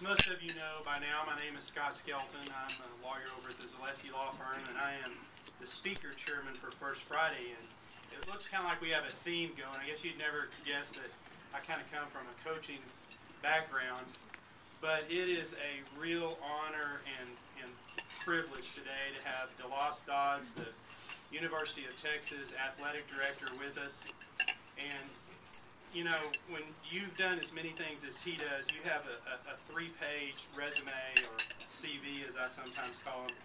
most of you know by now, my name is Scott Skelton. I'm a lawyer over at the Zaleski Law Firm, and I am the speaker chairman for First Friday. And it looks kind of like we have a theme going. I guess you'd never guess that I kind of come from a coaching background, but it is a real honor and privilege today to have DeLoss Dodds, the University of Texas athletic director, with us. And you know, when you've done as many things as he does, you have a three-page resume, or CV as I sometimes call them.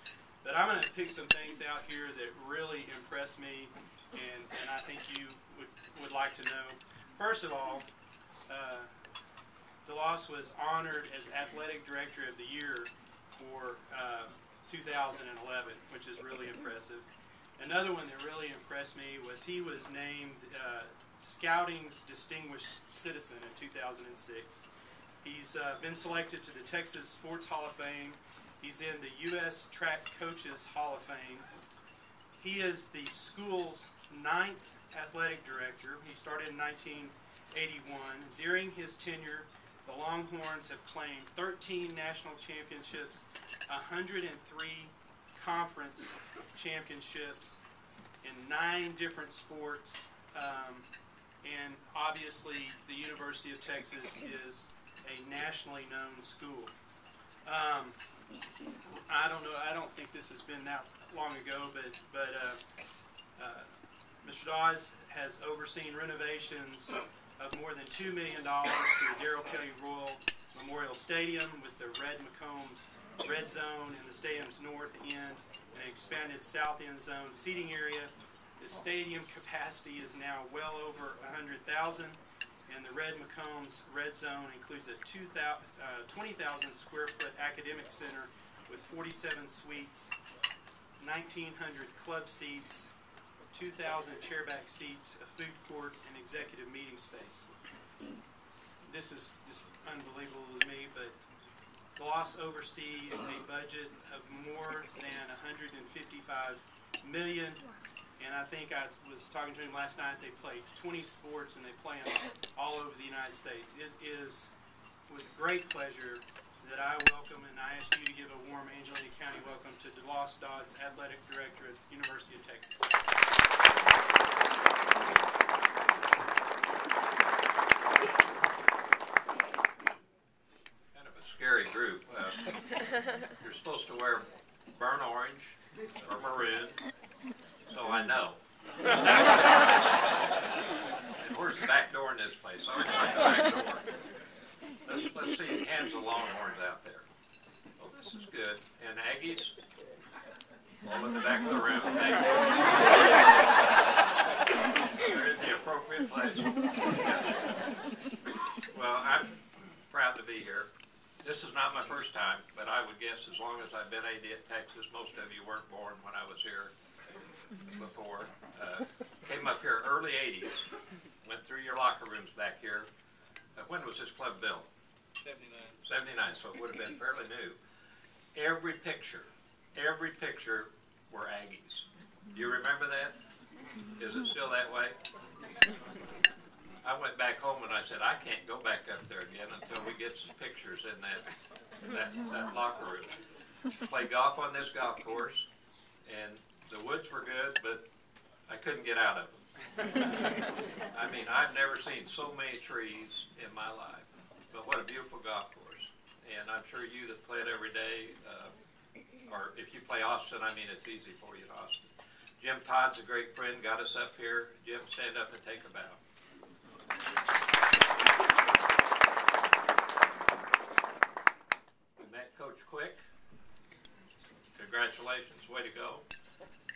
But I'm going to pick some things out here that really impressed me and I think you would like to know. First of all, DeLoss was honored as Athletic Director of the Year for 2011, which is really impressive. Another one that really impressed me was he was named Scouting's Distinguished Citizen in 2006. He's been selected to the Texas Sports Hall of Fame. He's in the U.S. Track Coaches Hall of Fame. He is the school's 9th athletic director. He started in 1981. During his tenure, the Longhorns have claimed 13 national championships, 103 conference championships in 9 different sports. And obviously, the University of Texas is a nationally known school. I don't know. I don't think this has been that long ago, but Mr. Dodds has overseen renovations of more than $2 million to the Darrell Kelly Royal Memorial Stadium with the Red McCombs Red Zone in the stadium's north end, an expanded south end zone seating area. The stadium capacity is now well over 100,000, and the Red McCombs Red Zone includes a 20,000 square foot academic center with 47 suites, 1,900 club seats, 2,000 chairback seats, a food court, and executive meeting space. This is just unbelievable to me, but DeLoss oversees a budget of more than $155 million. And I think I was talking to him last night. They play 20 sports, and they play them all over the United States. It is with great pleasure that I welcome, and I ask you to give a warm Angelina County welcome to DeLoss Dodds, Athletic Director at the University of Texas. Kind of a scary group. You're supposed to wear burnt orange or maroon. So I know. And where's the back door in this place? I always like the back door. Let's see hands of Longhorns out there. Oh, this is good. And Aggies, all in the back of the room. They're in the appropriate place. Well, I'm proud to be here. This is not my first time, but I would guess as long as I've been AD at Texas, most of you weren't born when I was here before. Came up here early 80s, went through your locker rooms back here. When was this club built? 79, so it would have been fairly new. Every picture were Aggies. Do you remember that? Is it still that way? I went back home and I said, I can't go back up there again until we get some pictures in that locker room. Play golf on this golf course, and the woods were good, but I couldn't get out of them. I mean, I've never seen so many trees in my life. But what a beautiful golf course. And I'm sure you that play it every day, or if you play Austin, I mean, it's easy for you in Austin. Jim Todd's a great friend, got us up here. Jim, stand up and take a bow. I met Coach Quick. Congratulations, way to go.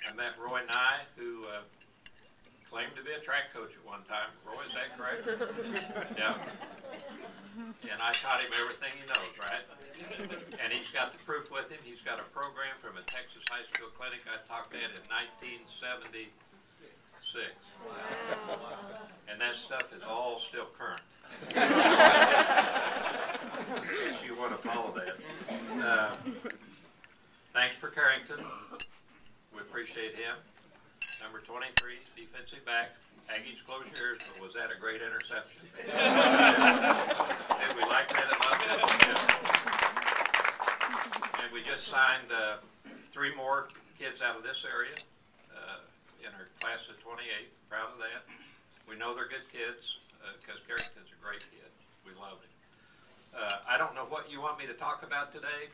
I met Roy Nye, who claimed to be a track coach at one time. Roy, is that correct? Yeah. And I taught him everything he knows, right? And he's got the proof with him. He's got a program from a Texas high school clinic I taught at in 1976. Wow. And that stuff is all still current. If you want to follow that. Thanks for Carrington. We appreciate him. Number 23, defensive back. Aggies, close your ears, but was that a great interception? Did we like that at Lufkin? we just signed 3 more kids out of this area in our class of 28. Proud of that. We know they're good kids because Carrington's a great kid. We love him. I don't know what you want me to talk about today.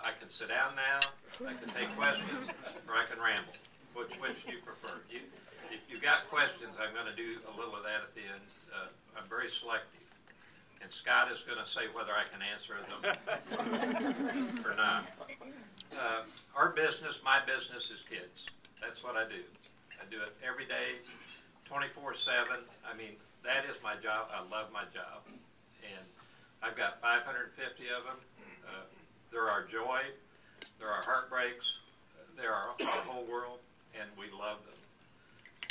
I can sit down now, I can take questions, or I can ramble. Which do you prefer? If you got questions, I'm going to do a little of that at the end. I'm very selective. And Scott is going to say whether I can answer them or not. Our business, my business, is kids. That's what I do. I do it every day, 24/7. I mean, that is my job. I love my job. And I've got 550 of them. They're our joy. They're our heartbreaks. They're our whole world, and we love them.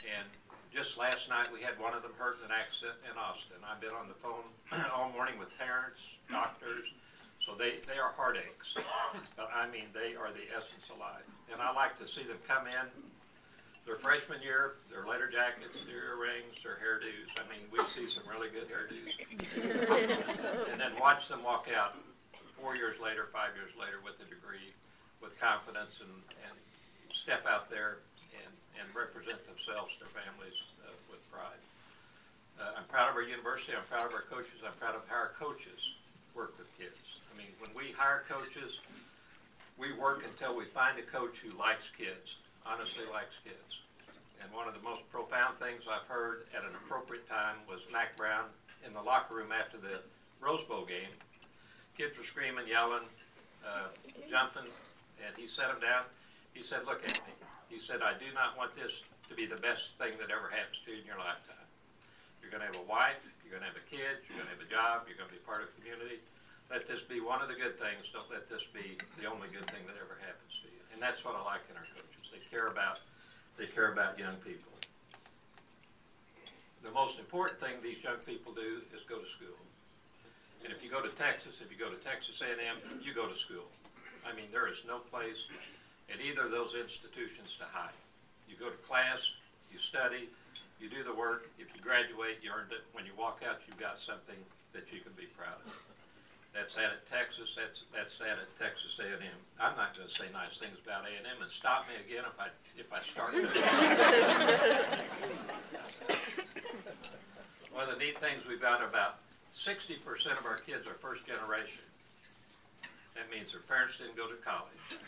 And just last night, we had one of them hurt in an accident in Austin. I've been on the phone all morning with parents, doctors. So they are heartaches. But I mean, they are the essence of life. And I like to see them come in their freshman year, their leather jackets, their earrings, their hairdos. I mean, we see some really good hairdos. And then watch them walk out 4 years later, 5 years later with a degree, with confidence, and step out there and represent themselves, their families, with pride. I'm proud of our university. I'm proud of our coaches. I'm proud of how our coaches work with kids. I mean, when we hire coaches, we work until we find a coach who likes kids, honestly likes kids. And one of the most profound things I've heard at an appropriate time was Mac Brown in the locker room after the Rose Bowl game. Kids were screaming, yelling, jumping, and he set them down. He said, "Look at me." He said, "I do not want this to be the best thing that ever happens to you in your lifetime. You're going to have a wife, you're going to have a kid, you're going to have a job, you're going to be part of the community. Let this be one of the good things. Don't let this be the only good thing that ever happens to you." And that's what I like in our coaches. They care about young people. The most important thing these young people do is go to school. And if you go to Texas, if you go to Texas A&M, you go to school. I mean, there is no place at either of those institutions to hide. You go to class, you study, you do the work. If you graduate, you earned it. When you walk out, you've got something that you can be proud of. That's that at Texas. That's that at Texas A&M. I'm not going to say nice things about A&M, and stop me again if I start to. One of the neat things we've got, about 60% of our kids are first generation. That means their parents didn't go to college.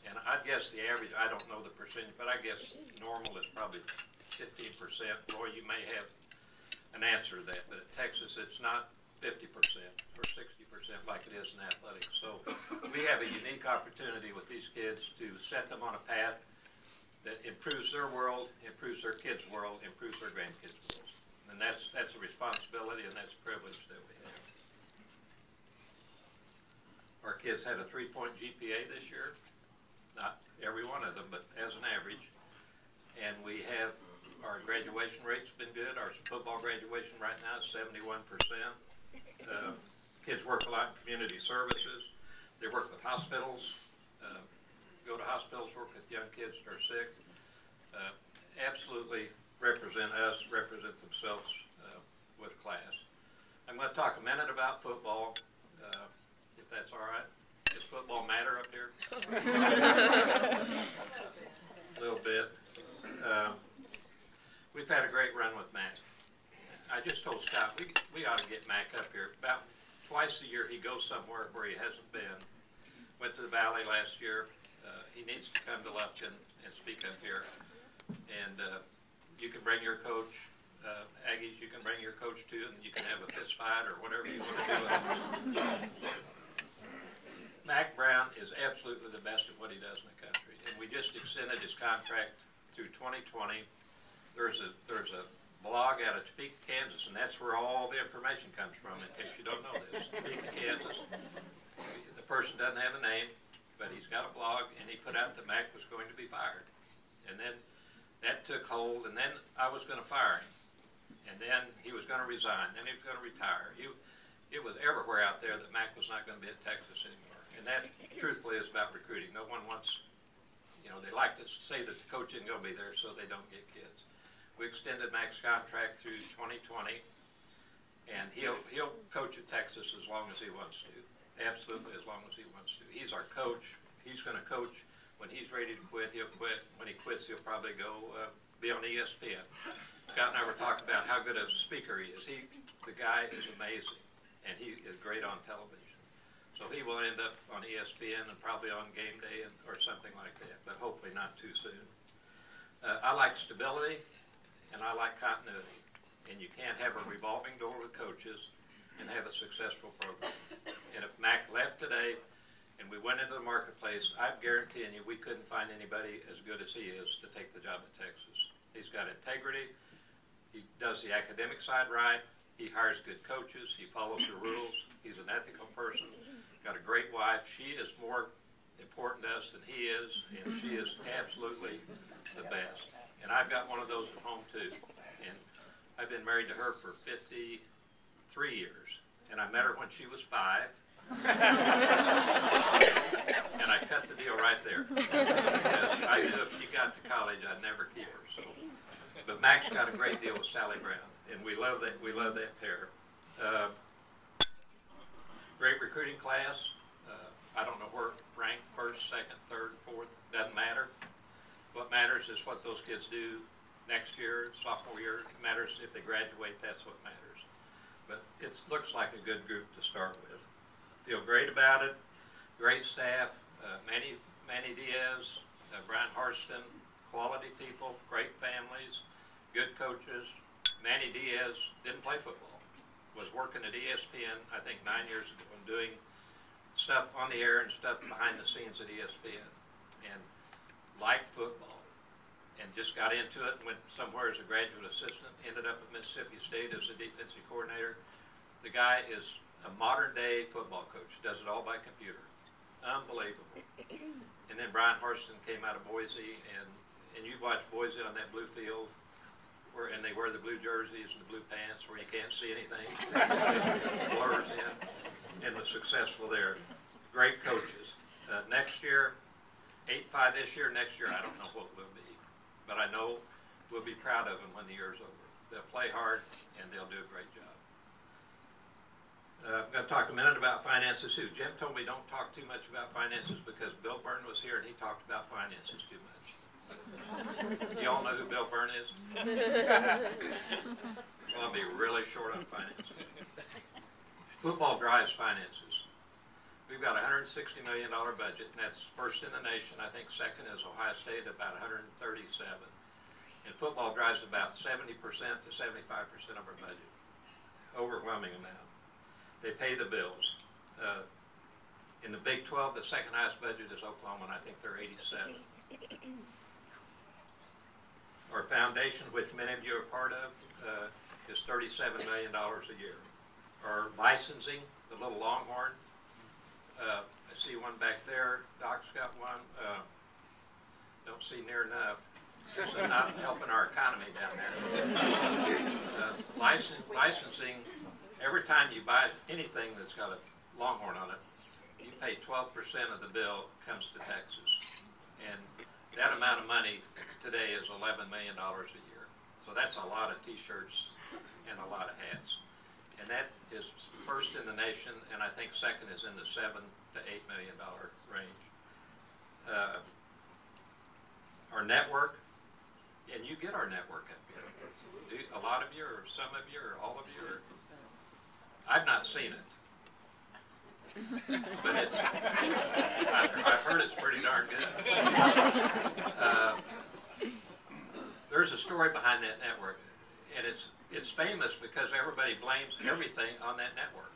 And I'd guess the average, I don't know the percentage, but I guess normal is probably 15%. Roy, you may have an answer to that, but at Texas it's not 50% or 60% like it is in athletics. So we have a unique opportunity with these kids to set them on a path that improves their world, improves their kids' world, improves their grandkids' worlds. And that's a responsibility, and that's a privilege that we have. Our kids had a 3-point GPA this year. Not every one of them, but as an average. And we have, our graduation rate's been good. Our football graduation right now is 71%. Kids work a lot in community services. They work with hospitals, go to hospitals, work with young kids that are sick. Absolutely represent us, represent themselves with class. I'm going to talk a minute about football, if that's all right. Does football matter up here? A little bit. We've had a great run with Mac. I just told Scott we ought to get Mac up here. About twice a year he goes somewhere where he hasn't been. Went to the Valley last year. He needs to come to Lufkin and speak up here. And you can bring your coach. Aggies, you can bring your coach too, and you can have a fist fight or whatever you want to do with him. Mac Brown is absolutely the best at what he does in the country. And we just extended his contract through 2020. There's a blog out of Topeka, Kansas, and that's where all the information comes from, in case you don't know this. Topeka, Kansas. The person doesn't have a name, but he's got a blog, and he put out that Mac was going to be fired. And then that took hold, and then I was going to fire him. And then he was going to resign, then he was going to retire. It was everywhere out there that Mac was not going to be at Texas anymore. And that, truthfully, is about recruiting. No one wants, they like to say that the coach isn't going to be there so they don't get kids. We extended Mac's contract through 2020, and he'll coach at Texas as long as he wants to. Absolutely, as long as he wants to. He's our coach. he's going to coach. When he's ready to quit, he'll quit. When he quits, he'll probably go be on ESPN. Scott and I were talking about how good a speaker he is. The guy is amazing, and he is great on television. So he will end up on ESPN and probably on Game Day or something like that, but hopefully not too soon. I like stability, and I like continuity. And you can't have a revolving door with coaches and have a successful program. And if Mac left today and we went into the marketplace, I'm guaranteeing you we couldn't find anybody as good as he is to take the job at Texas. He's got integrity. He does the academic side right. He hires good coaches. He follows the rules. He's an ethical person. Got a great wife. She is more important to us than he is, and she is absolutely the best. And I've got one of those at home too. And I've been married to her for 53 years, and I met her when she was 5. And I cut the deal right there. Because I knew if she got to college, I'd never keep her. So, but Max got a great deal with Sally Brown, and we love that. We love that pair. Great recruiting class. I don't know where ranked first, second, third, fourth. Doesn't matter. What matters is what those kids do next year, sophomore year. It matters if they graduate. That's what matters. But it looks like a good group to start with. Feel great about it. Great staff. Manny Diaz, Brian Harston, quality people, great families, good coaches. Manny Diaz didn't play football. Was working at ESPN, I think 9 years ago, and doing stuff on the air and stuff behind the scenes at ESPN, and liked football, and just got into it and went somewhere as a graduate assistant, ended up at Mississippi State as a defensive coordinator. The guy is a modern day football coach, does it all by computer. Unbelievable. And then Brian Harston came out of Boise, and you watch Boise on that blue field, and they wear the blue jerseys and the blue pants where you can't see anything. It blurs in, and was successful there. Great coaches. Next year, 8-5 this year. Next year, I don't know what we'll be, but I know we'll be proud of them when the year's over. They'll play hard, and they'll do a great job. I'm going to talk a minute about finances too. Jim told me don't talk too much about finances because Bill Byrne was here and he talked about finances too much. You all know who Bill Byrne is? Well, I'll be really short on finances. Football drives finances. We've got a $160 million budget, and that's first in the nation. I think second is Ohio State, about 137. And football drives about 70% to 75% of our budget. Overwhelming amount. They pay the bills. In the Big 12, the second highest budget is Oklahoma, and I think they're 87. Our foundation, which many of you are part of, is $37 million a year. Our licensing, the little Longhorn, I see one back there. Doc's got one. Don't see near enough. So not helping our economy down there. Licensing, every time you buy anything that's got a Longhorn on it, you pay 12% of the bill comes to Texas. And that amount of money today is $11 million a year. So that's a lot of T-shirts and a lot of hats. And that is first in the nation, and I think second is in the $7 to $8 million range. Our network, and you get our network up here. A lot of you, or some of you, or all of you, or I've not seen it. But I've heard it's pretty darn good. There's a story behind that network, and it's famous because everybody blames everything on that network.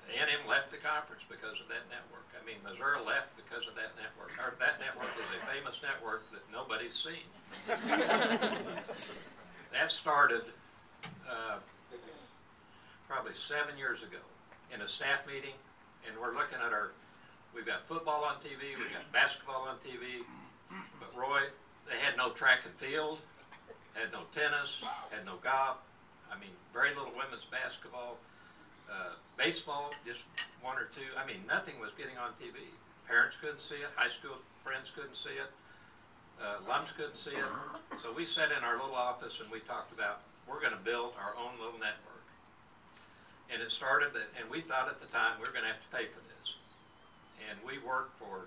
A&M left the conference because of that network. I mean, Missouri left because of that network. That network is a famous network that nobody's seen. That started probably 7 years ago in a staff meeting. And we're looking at we've got football on TV, we've got basketball on TV, but Roy, they had no track and field, had no tennis, had no golf, I mean, very little women's basketball, baseball, just one or two, I mean, nothing was getting on TV. Parents couldn't see it, high school friends couldn't see it, alums couldn't see it, so we sat in our little office and we talked about, we're going to build our own little network. And it started, and we thought at the time we were going to have to pay for this. And we worked for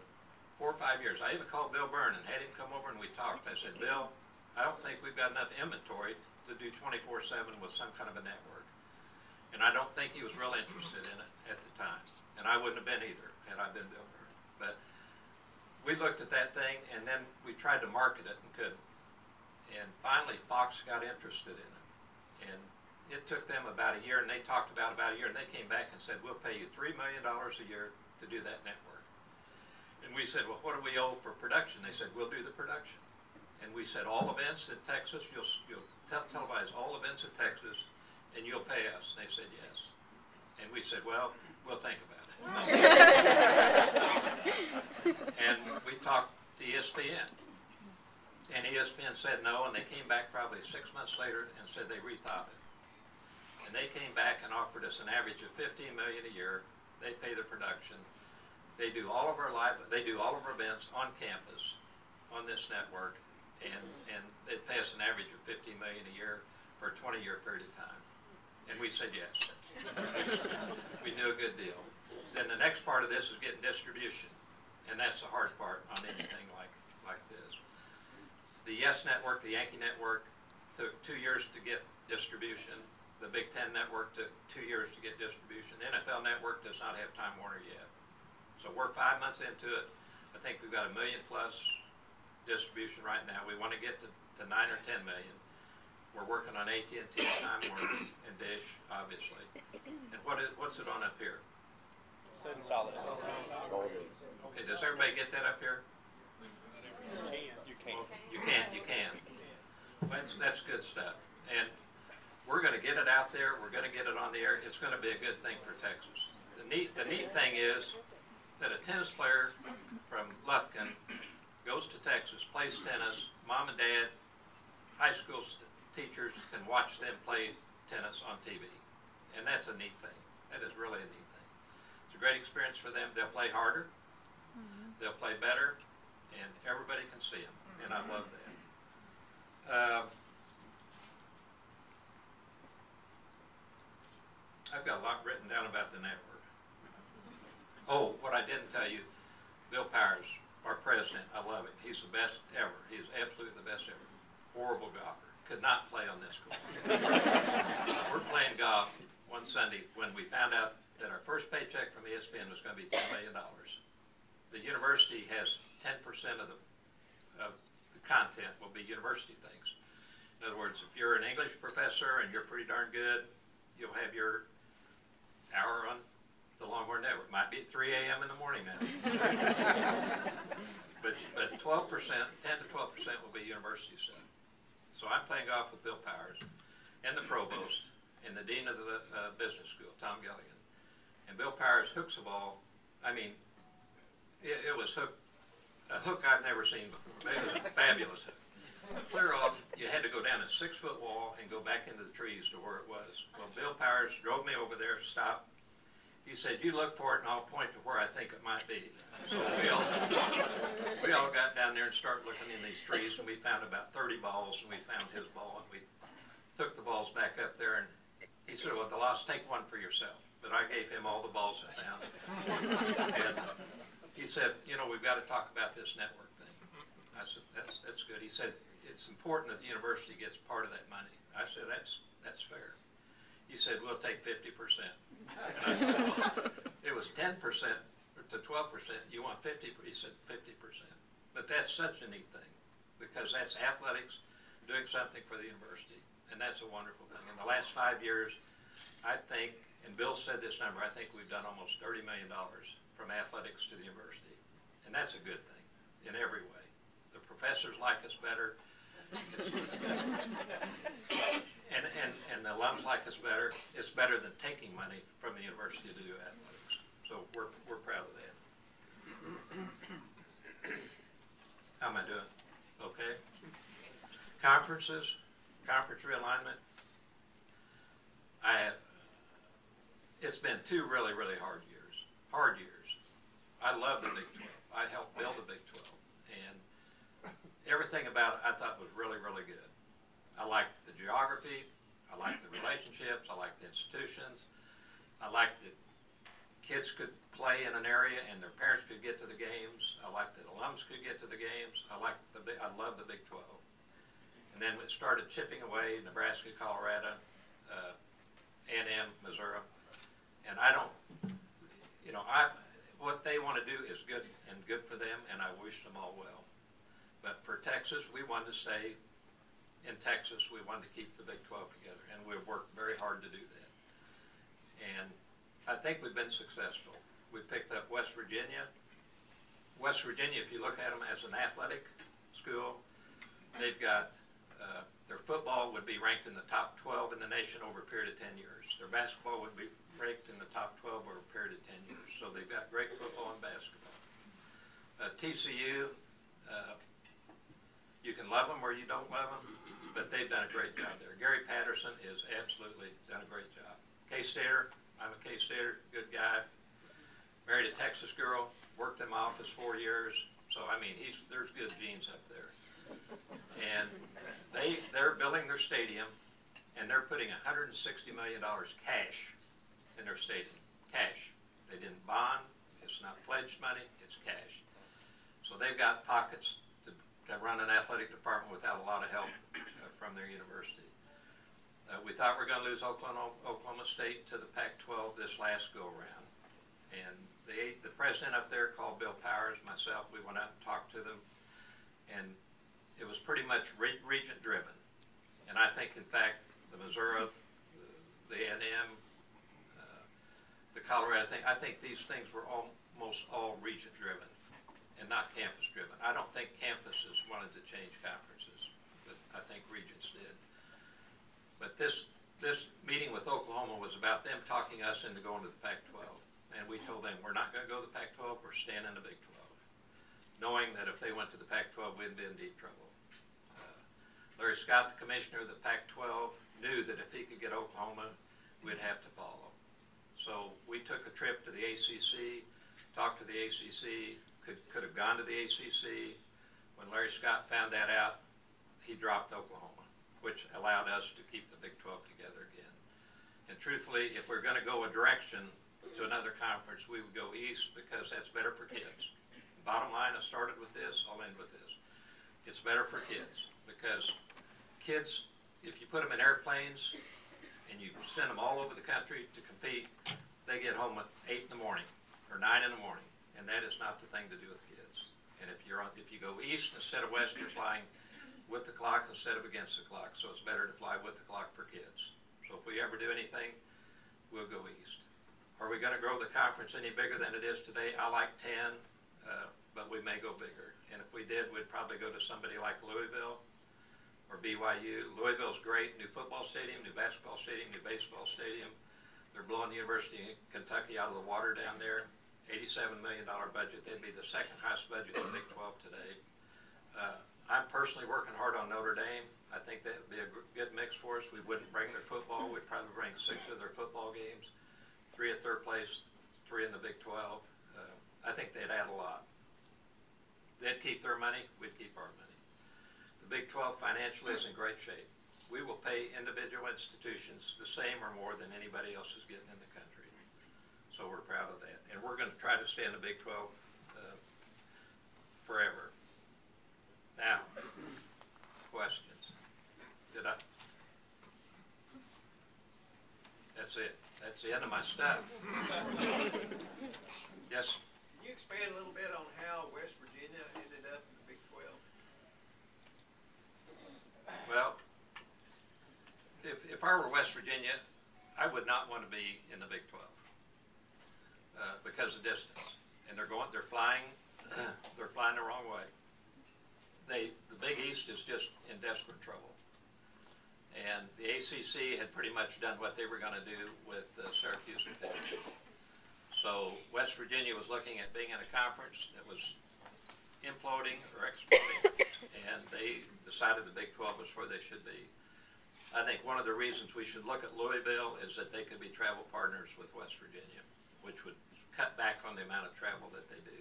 4 or 5 years. I even called Bill Byrne and had him come over and we talked. I said, Bill, I don't think we've got enough inventory to do 24/7 with some kind of a network. And I don't think he was real interested in it at the time. And I wouldn't have been either had I been Bill Byrne. But we looked at that thing and then we tried to market it and couldn't. And finally Fox got interested in it. And it took them about a year, and they talked about a year, and they came back and said, we'll pay you $3 million a year to do that network. And we said, well, what do we owe for production? They said, we'll do the production. And we said, all events in Texas, you'll televise all events in Texas, and you'll pay us. And they said, yes. And we said, well, we'll think about it. And we talked to ESPN. And ESPN said no, and they came back probably 6 months later and said they rethought it. And they came back and offered us an average of $15 million a year. They pay the production. They do all of our events on campus on this network, and they pay us an average of $15 million a year for a 20-year period of time. And we said yes. We do a good deal. Then the next part of this is getting distribution, and that's the hard part on anything like this. The YES Network, the Yankee Network, took 2 years to get distribution. The Big Ten Network took 2 years to get distribution. The NFL Network does not have Time Warner yet. So we're 5 months into it. I think we've got $1 million plus distribution right now. We want to get to 9 or 10 million. We're working on AT&T, Time Warner, and Dish, obviously. And what's it on up here? Solid. Okay, does everybody get that up here? You can. You can. That's good stuff. And we're going to get it out there. We're going to get it on the air. It's going to be a good thing for Texas. The neat thing is that a tennis player from Lufkin goes to Texas, plays tennis. Mom and dad, high school teachers can watch them play tennis on TV. And that's a neat thing. That is really a neat thing. It's a great experience for them. They'll play harder. They'll play better. And everybody can see them. And I love that. I've got a lot written down about the network. Oh, what I didn't tell you, Bill Powers, our president, I love him. He's the best ever. He's absolutely the best ever. Horrible golfer. Could not play on this course. We're playing golf one Sunday when we found out that our first paycheck from ESPN was going to be $10 million. The university has 10% of the content will be university things. In other words, if you're an English professor and you're pretty darn good, you'll have your hour on the Longhorn Network. Might be at 3 a.m. in the morning now. but 12%, 10 to 12% will be university stuff. So I'm playing golf with Bill Powers and the provost and the dean of the business school, Tom Gilligan. And Bill Powers hooks a ball. I mean, it was a hook I've never seen before. It was a fabulous hook. Clear off, you had to go down a 6-foot wall and go back into the trees to where it was. Well, Bill Powers drove me over there, stopped. He said, you look for it and I'll point to where I think it might be. So we all got down there and started looking in these trees, and we found about 30 balls, and we found his ball, and we took the balls back up there, and he said, well, DeLoss, take one for yourself. But I gave him all the balls I found. And he said, you know, we've got to talk about this network thing. I said, that's good. He said, it's important that the university gets part of that money. I said, that's fair. He said, we'll take 50%. And I said, well, it was 10% to 12%. You want 50%? He said 50%. But that's such a neat thing, because that's athletics doing something for the university. And that's a wonderful thing. In the last 5 years, I think, and Bill said this number, I think we've done almost $30 million from athletics to the university. And that's a good thing in every way. The professors like us better. And the alums like us better. It's better than taking money from the university to do athletics. So we're proud of that. How am I doing? Okay. Conferences, conference realignment. It's been 2 really, really hard years. Hard years. I love the Big 12. I helped build the Big 12. And everything about it I thought was really, really good. I liked the geography. I liked the relationships. I liked the institutions. I liked the kids could play in an area and their parents could get to the games. I liked that alums could get to the games. I love the Big 12. And then it started chipping away, Nebraska, Colorado, A&M, Missouri. And I don't, what they want to do is good and good for them, and I wish them all well. But for Texas, we wanted to stay in Texas. We wanted to keep the Big 12 together, and we've worked very hard to do that. And I think we've been successful. We picked up West Virginia. West Virginia, if you look at them as an athletic school, they've got their football would be ranked in the top 12 in the nation over a period of 10 years. Their basketball would be ranked in the top 12 over a period of 10 years. So they've got great football and basketball. TCU, you can love them or you don't love them, but they've done a great job there. Gary Patterson has absolutely done a great job. K-Stater, I'm a K-Stater, good guy. Married a Texas girl, worked in my office 4 years. So, I mean, there's good genes up there. And they're building their stadium, and they're putting $160 million cash in their stadium. Cash. They didn't bond. It's not pledged money. It's cash. So they've got pockets to run an athletic department without a lot of help from their university. We thought we were going to lose Oklahoma State to the Pac-12 this last go-around. And the president up there called Bill Powers, myself, we went out and talked to them. And it was pretty much region-driven. And I think, in fact, the Missouri, the A&M, the Colorado thing, I think these things were almost all region-driven and not campus-driven. I don't think campuses wanted to change conferences, but I think regions did. But this meeting with Oklahoma was about them talking us into going to the Pac-12. And we told them, we're not going to go to the Pac-12, we're staying in the Big 12. Knowing that if they went to the Pac-12, we'd be in deep trouble. Larry Scott, the commissioner of the Pac-12, knew that if he could get Oklahoma, we'd have to follow. So we took a trip to the ACC, talked to the ACC, could have gone to the ACC. When Larry Scott found that out, he dropped Oklahoma, which allowed us to keep the Big 12 together again. And truthfully, if we're going to go a direction to another conference, we would go east because that's better for kids. Bottom line, I started with this, I'll end with this. It's better for kids because kids, if you put them in airplanes and you send them all over the country to compete, they get home at 8 in the morning or 9 in the morning, and that is not the thing to do with kids. And if you go east instead of west, you're flying with the clock instead of against the clock. So it's better to fly with the clock for kids. So if we ever do anything, we'll go east. Are we going to grow the conference any bigger than it is today? I like 10. But we may go bigger. And if we did, we'd probably go to somebody like Louisville or BYU. Louisville's great, new football stadium, new basketball stadium, new baseball stadium. They're blowing the University of Kentucky out of the water down there. $87 million budget. They'd be the second highest budget in the Big 12 today. I'm personally working hard on Notre Dame. I think that would be a good mix for us. We wouldn't bring their football. We'd probably bring 6 of their football games, 3 at third place, 3 in the Big 12. I think they'd add a lot. They'd keep their money, we'd keep our money. The Big 12 financially is in great shape. We will pay individual institutions the same or more than anybody else is getting in the country. So we're proud of that. And we're going to try to stay in the Big 12 forever. Now, questions? That's it. That's the end of my stuff. Yes? Can you expand a little bit on how West Virginia ended up in the Big 12? Well, if I were West Virginia, I would not want to be in the Big 12 because of distance. And they're flying the wrong way. The Big East is just in desperate trouble. And the ACC had pretty much done what they were going to do with Syracuse and Pitt. So West Virginia was looking at being in a conference that was imploding or exploding, and they decided the Big 12 was where they should be. I think one of the reasons we should look at Louisville is that they could be travel partners with West Virginia, which would cut back on the amount of travel that they do.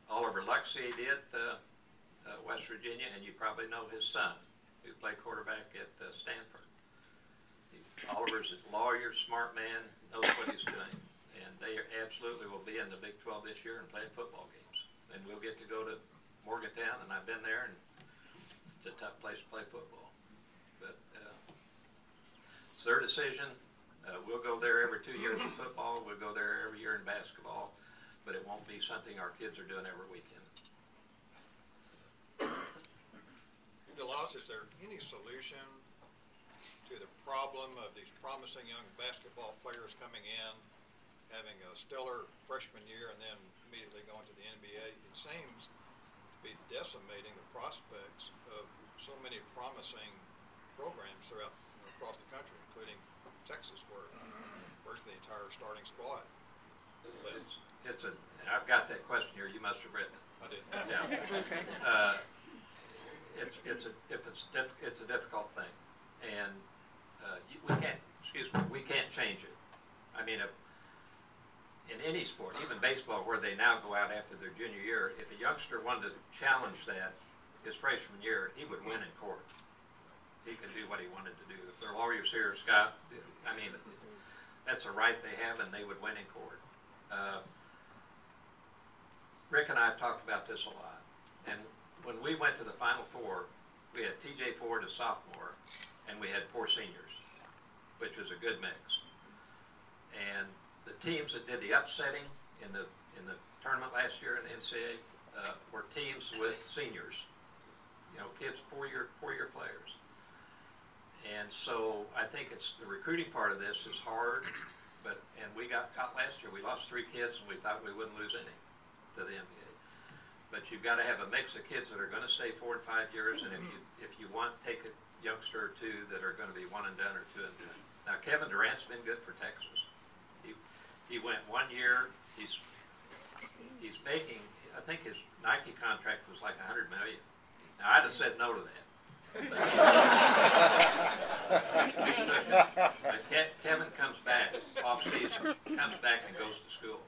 Oliver Luxey did West Virginia, and you probably know his son, who played quarterback at Stanford. Oliver's a lawyer, smart man, knows what he's doing. And they absolutely will be in the Big 12 this year and playing football games. And we'll get to go to Morgantown, and I've been there, and it's a tough place to play football. But it's their decision. We'll go there every 2 years in football. We'll go there every year in basketball. But it won't be something our kids are doing every weekend. DeLoss, is there any solution to the problem of these promising young basketball players coming in, having a stellar freshman year, and then immediately going to the NBA? It seems to be decimating the prospects of so many promising programs throughout across the country, including Texas, where virtually the entire starting squad lives. I've got that question here. You must have written it. I did. Yeah. It's a difficult thing, and we can't change it. I mean, in any sport, even baseball, where they now go out after their junior year, if a youngster wanted to challenge that his freshman year, he would win in court. He could do what he wanted to do. If there are lawyers here, Scott, I mean, that's a right they have, and they would win in court. Rick and I have talked about this a lot, and when we went to the Final Four, we had T.J. Ford as sophomore, and we had 4 seniors, which was a good mix. And the teams that did the upsetting in the tournament last year in the NCAA were teams with seniors, kids, four-year players. And so I think it's the recruiting part of this is hard, and we got caught last year. We lost 3 kids, and we thought we wouldn't lose any to the NBA. But you've got to have a mix of kids that are going to stay 4 and 5 years, and if you want, take a youngster or 2 that are going to be 1 and done or 2 and done. Now Kevin Durant's been good for Texas. He went 1 year. He's making. I think his Nike contract was like $100 million. Now I'd have said no to that. But Kevin comes back off season, comes back and goes to school,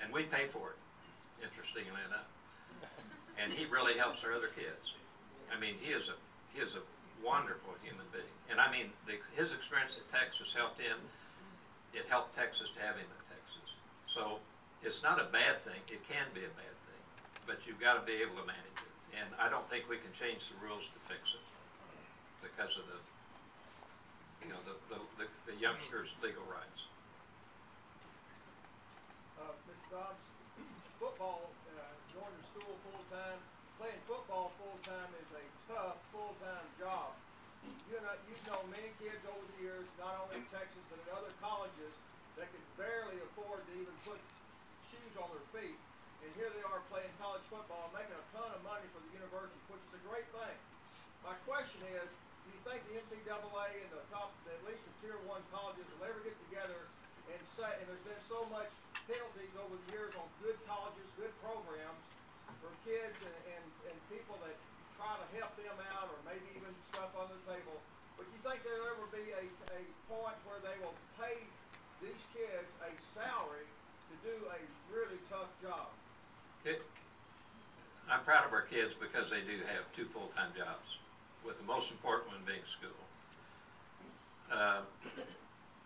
and we pay for it. Interestingly enough, and he really helps our other kids. I mean, he is a wonderful human being, and I mean his experience at Texas helped him. It helped Texas to have him at Texas. So it's not a bad thing. It can be a bad thing, but you've got to be able to manage it. And I don't think we can change the rules to fix it because of the youngsters' legal rights. Mr. Dodds, football, going to school full-time, playing football full-time is a tough full-time job. You've known many kids over the years, not only in Texas, but in other colleges, that could barely afford to even put shoes on their feet. And here they are playing college football, making a ton of money for the universities, which is a great thing. My question is, do you think the NCAA and at least the Tier 1 colleges will ever get together and say, and there's been so much penalties over the years on good colleges, good programs for kids and people that try to help them out or maybe even stuff on the table. But do you think there'll ever be a point where they will pay these kids a salary to do a really tough job? I'm proud of our kids because they do have 2 full-time jobs, with the most important one being school.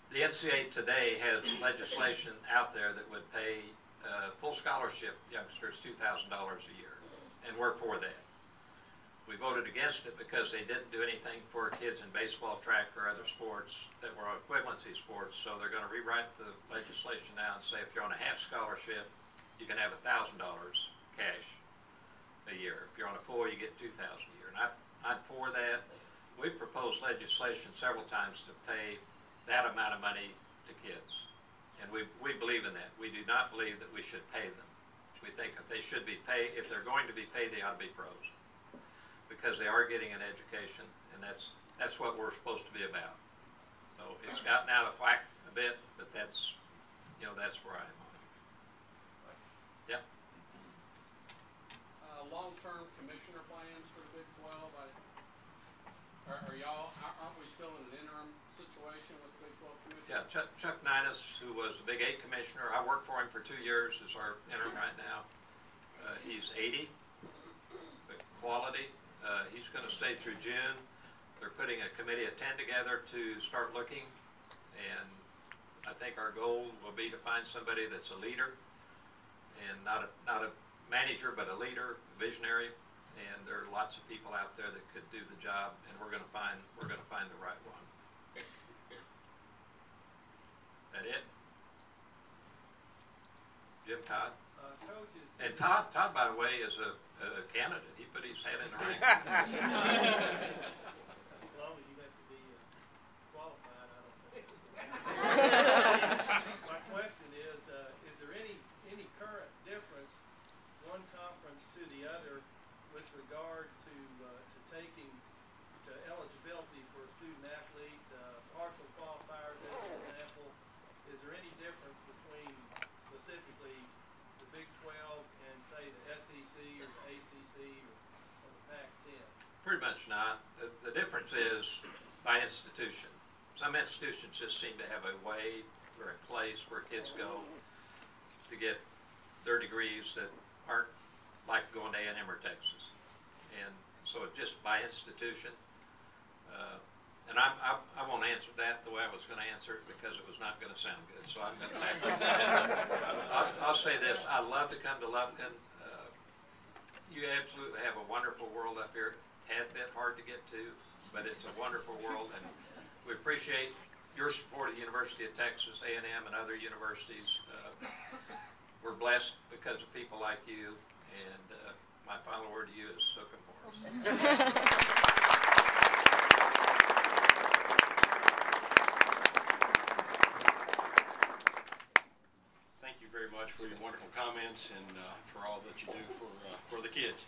The NCAA today has legislation out there that would pay full scholarship youngsters $2,000 a year, and we're for that. We voted against it because they didn't do anything for kids in baseball, track, or other sports that were equivalency sports, so they're going to rewrite the legislation now and say if you're on a half scholarship, you can have $1,000 cash a year. If you're on a full, you get $2,000 a year. And I'm for that. We've proposed legislation several times to pay that amount of money to kids, and we believe in that. We do not believe that we should pay them. We think if they should be paid, if they're going to be paid, they ought to be pros, because they are getting an education, and that's what we're supposed to be about. So it's gotten out of whack a bit, but that's where I am on it. Yep. Long-term commissioner plans for the Big 12. Aren't we still in an interim situation with the Big 12 commissioner? Yeah, Chuck Ninus, who was the Big 8 commissioner, I worked for him for 2 years, is our interim right now. He's 80, but quality. He's going to stay through June. They're putting a committee of 10 together to start looking, and I think think our goal will be to find somebody that's a leader, and not a manager, but a leader, visionary. And there are lots of people out there that could do the job, and we're going to find the right one. That it? Jim, Todd? Coach is. And Todd, by the way, is a candidate. He put his hat in the ring. As long as you have to be qualified, I don't think. My question is there any current difference, one conference to the other, with regard to taking to eligibility for a student athlete, partial qualifiers, as an example? Is there any difference between specifically the Big 12 and say the SEC or the ACC or the Pac-10? Pretty much not. The difference is by institution. Some institutions just seem to have a way or a place where kids go to get their degrees that aren't like going to A&M or Texas. And so it's just by institution. And I won't answer that the way I was going to answer it because it was not going to sound good. So I'm going to back up. I'll say this. I love to come to Lufkin. You absolutely have a wonderful world up here. Tad bit hard to get to, but it's a wonderful world, and we appreciate your support of the University of Texas, A&M, and other universities. We're blessed because of people like you, and my final word to you is soak 'em horse. Thank you very much for your wonderful comments and for all that you do for the kids.